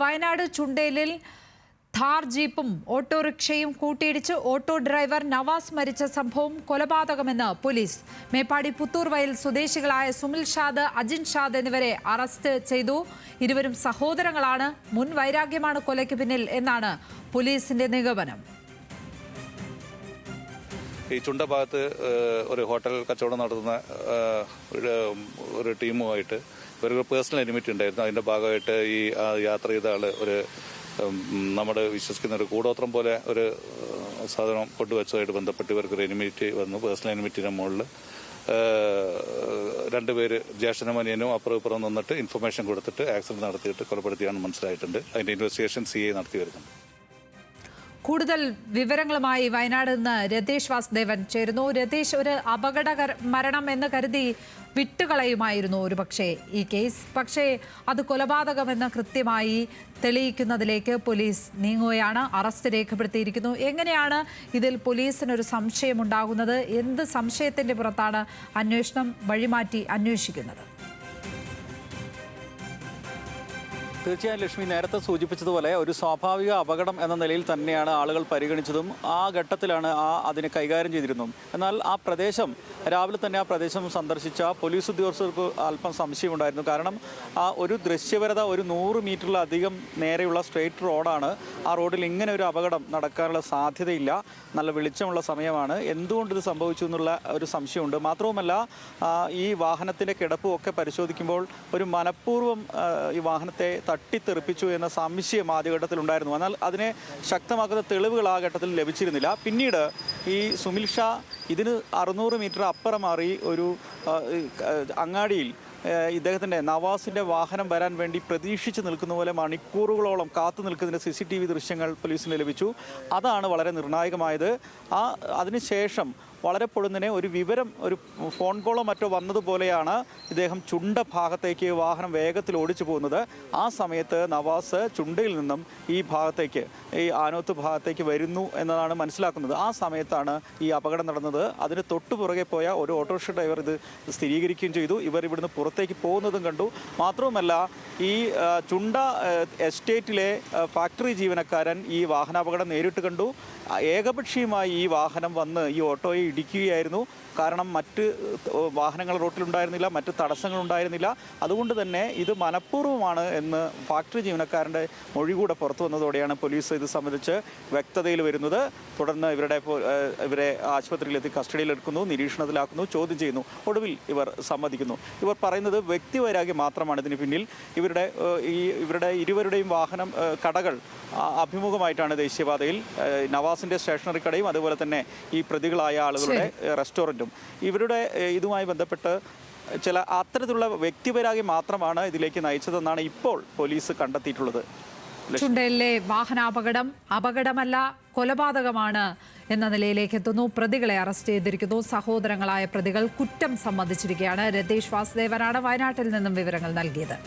വയനാട് ചുണ്ടേലിൽ ഥാർ ജീപ്പും ഓട്ടോറിക്ഷയും കൂട്ടിയിടിച്ച് auto driver Nawaz മരിച്ച സംഭവം കൊലപാതകമെന്ന് പോലീസ്. മേപ്പാടി പുത്തൂർ വയൽ സ്വദേശികളായ സുമിൽ ഷാദ്, അജിൻ ഷാദ് എന്നിവരെ അറസ്റ്റ് ചെയ്തു. ഇരുവരും സഹോദരങ്ങളാണ്. മുൻ വൈരാഗ്യമാണ് കൊലയ്ക്ക് പിന്നിൽ എന്നാണ് പോലീസിന്റെ നിഗമനം. ഈ ചുണ്ട ഭാഗത്ത് ഒരു ഹോട്ടൽ കച്ചവടം നടത്തുന്ന ഒരു ടീമുമായിട്ട് ഒരു പേഴ്സണൽ എനിമിറ്റി ഉണ്ടായിരുന്നു. അതിന്റെ ഭാഗമായിട്ട് ഈ യാത്ര ചെയ്ത ആള് ഒരു നമ്മുടെ വിശ്വസിക്കുന്ന ഒരു കൂടോത്രം പോലെ ഒരു സാധനം കൊണ്ടുവച്ചതായിട്ട് ബന്ധപ്പെട്ട് ഇവർക്കൊരു എനിമിറ്റി വന്നു. പേഴ്സണൽ എനിമിറ്റിന്റെ മുകളിൽ രണ്ടുപേര് ജ്യേഷ്ഠനും അനിയനും അപ്പുറം ഇപ്പുറം നിന്നിട്ട് ഇൻഫർമേഷൻ കൊടുത്തിട്ട് ആക്സിഡന്റ് നടത്തിയിട്ട് കൊലപ്പെടുത്തിയാണെന്ന് മനസ്സിലായിട്ടുണ്ട്. അതിന്റെ ഇൻവെസ്റ്റിഗേഷൻ CI നടത്തി വരുന്നുണ്ട്. കൂടുതൽ വിവരങ്ങളുമായി വയനാട് നിന്ന് രതീഷ് വാസുദേവൻ ചേരുന്നു. രതീഷ്, ഒരു അപകട മരണം എന്ന് കരുതി വിട്ടുകളയുമായിരുന്നു ഒരുപക്ഷെ ഈ കേസ്. പക്ഷേ അത് കൊലപാതകമെന്ന് കൃത്യമായി തെളിയിക്കുന്നതിലേക്ക് പോലീസ് നീങ്ങുകയാണ്. അറസ്റ്റ് രേഖപ്പെടുത്തിയിരിക്കുന്നു. എങ്ങനെയാണ് ഇതിൽ പോലീസിനൊരു സംശയമുണ്ടാകുന്നത്? എന്ത് സംശയത്തിന്റെ പുറത്താണ് അന്വേഷണം വഴിമാറ്റി അന്വേഷിക്കുന്നത്? തീർച്ചയായും ലക്ഷ്മി നേരത്തെ സൂചിപ്പിച്ചതുപോലെ ഒരു സ്വാഭാവിക അപകടം എന്ന നിലയിൽ തന്നെയാണ് ആളുകൾ പരിഗണിച്ചതും ആ ഘട്ടത്തിലാണ് അതിനെ കൈകാര്യം ചെയ്തിരുന്നതും. എന്നാൽ ആ പ്രദേശം രാവിലെ തന്നെ സന്ദർശിച്ച പോലീസ് ഉദ്യോഗസ്ഥർക്ക് അല്പം സംശയമുണ്ടായിരുന്നു. കാരണം ആ ഒരു ദൃശ്യപരത ഒരു 100 മീറ്ററിലധികം നേരെയുള്ള സ്ട്രെയിറ്റ് റോഡാണ്. ആ റോഡിൽ ഇങ്ങനെ ഒരു അപകടം നടക്കാനുള്ള സാധ്യതയില്ല. നല്ല വെളിച്ചമുള്ള സമയമാണ്. എന്തുകൊണ്ട് ഇത് സംഭവിച്ചു എന്നുള്ള ഒരു സംശയമുണ്ട്. മാത്രവുമല്ല ഈ വാഹനത്തിൻ്റെ കിടപ്പും ഒക്കെ പരിശോധിക്കുമ്പോൾ ഒരു മനഃപൂർവ്വം ഈ വാഹനത്തെ തട്ടിത്തെറിപ്പിച്ചു എന്ന സംശയം ആദ്യഘട്ടത്തിലുണ്ടായിരുന്നു. എന്നാൽ അതിനെ ശക്തമാക്കുന്ന തെളിവുകൾ ആ ഘട്ടത്തിൽ ലഭിച്ചിരുന്നില്ല. പിന്നീട് ഈ സുമിൽ ഷാ ഇതിന് 600 മീറ്റർ അപ്പുറം മാറി ഒരു അങ്ങാടിയിൽ ഇദ്ദേഹത്തിൻ്റെ നവാസിൻ്റെ വാഹനം വരാൻ വേണ്ടി പ്രതീക്ഷിച്ച് നിൽക്കുന്ന പോലെ മണിക്കൂറുകളോളം കാത്തു നിൽക്കുന്നതിൻ്റെ CCTV ദൃശ്യങ്ങൾ പോലീസിന് ലഭിച്ചു. അതാണ് വളരെ നിർണായകമായത്. അതിനുശേഷം വളരെ പൊടുന്നനെ ഒരു വിവരം, ഒരു ഫോൺ കോളോ മറ്റോ വന്നതുപോലെയാണ് ഇദ്ദേഹം ചുണ്ട ഭാഗത്തേക്ക് വാഹനം വേഗത്തിൽ ഓടിച്ചു പോകുന്നത്. ആ സമയത്ത് നവാസ് ചുണ്ടയിൽ നിന്നും ഈ ഭാഗത്തേക്ക്, ഈ ആനോത്ത് ഭാഗത്തേക്ക് വരുന്നു എന്നതാണ് മനസ്സിലാക്കുന്നത്. ആ സമയത്താണ് ഈ അപകടം നടന്നത്. അതിന് തൊട്ടുപുറകെ പോയ ഒരു ഓട്ടോറിക്ഷ ഡ്രൈവർ ഇത് സ്ഥിരീകരിക്കുകയും ചെയ്തു. ഇവർ ഇവിടുന്ന് പുറത്തേക്ക് പോകുന്നതും കണ്ടു. മാത്രവുമല്ല ഈ ചുണ്ട എസ്റ്റേറ്റിലെ ഫാക്ടറി ജീവനക്കാരൻ ഈ വാഹനാപകടം നേരിട്ട് കണ്ടു. ഏകപക്ഷീയമായി ഈ വാഹനം വന്ന് ഈ ഓട്ടോയെ ഇടിക്കുകയായിരുന്നു. കാരണം മറ്റ് വാഹനങ്ങൾ റോട്ടിലുണ്ടായിരുന്നില്ല, മറ്റ് തടസ്സങ്ങളുണ്ടായിരുന്നില്ല. അതുകൊണ്ട് തന്നെ ഇത് മനഃപൂർവ്വമാണ് എന്ന് ഫാക്ടറി ജീവനക്കാരൻ്റെ മൊഴി കൂടെ പുറത്തു വന്നതോടെയാണ് പോലീസ് ഇത് സംബന്ധിച്ച് വ്യക്തതയിൽ വരുന്നത്. തുടർന്ന് ഇവരെ ആശുപത്രിയിലെത്തി കസ്റ്റഡിയിലെടുക്കുന്നു, നിരീക്ഷണത്തിലാക്കുന്നു, ചോദ്യം ചെയ്യുന്നു. ഒടുവിൽ ഇവർ സമ്മതിക്കുന്നു. ഇവർ പറയുന്നത് വ്യക്തിവൈരാഗ്യം മാത്രമാണ് ഇതിന് പിന്നിൽ. ഇവരുടെ ഇരുവരുടെയും വാഹനം കടകൾ അഭിമുഖമായിട്ടാണ് ദേശീയപാതയിൽ. നവാസിൻ്റെ സ്റ്റേഷനറി കടയും അതുപോലെ തന്നെ ഈ പ്രതികളായ ആളുകളുടെ റെസ്റ്റോറൻറ്റും. ഇവരുടെ ഇതുമായി ബന്ധപ്പെട്ട് ചില അത്തരത്തിലുള്ള വ്യക്തിപരാഗ്യം മാത്രമാണ് ഇതിലേക്ക് നയിച്ചതെന്നാണ് ഇപ്പോൾ പോലീസ് കണ്ടെത്തിയിട്ടുള്ളത്. ചുണ്ടലിലെ വാഹനാപകടം അപകടമല്ല, കൊലപാതകമാണ് എന്ന നിലയിലേക്ക് എത്തുന്നു. പ്രതികളെ അറസ്റ്റ് ചെയ്തിരിക്കുന്നു. സഹോദരങ്ങളായ പ്രതികൾ കുറ്റം സമ്മതിച്ചിരിക്കുകയാണ്. രതീഷ് വാസുദേവനാണ് വയനാട്ടിൽ നിന്നും വിവരങ്ങൾ നൽകിയത്.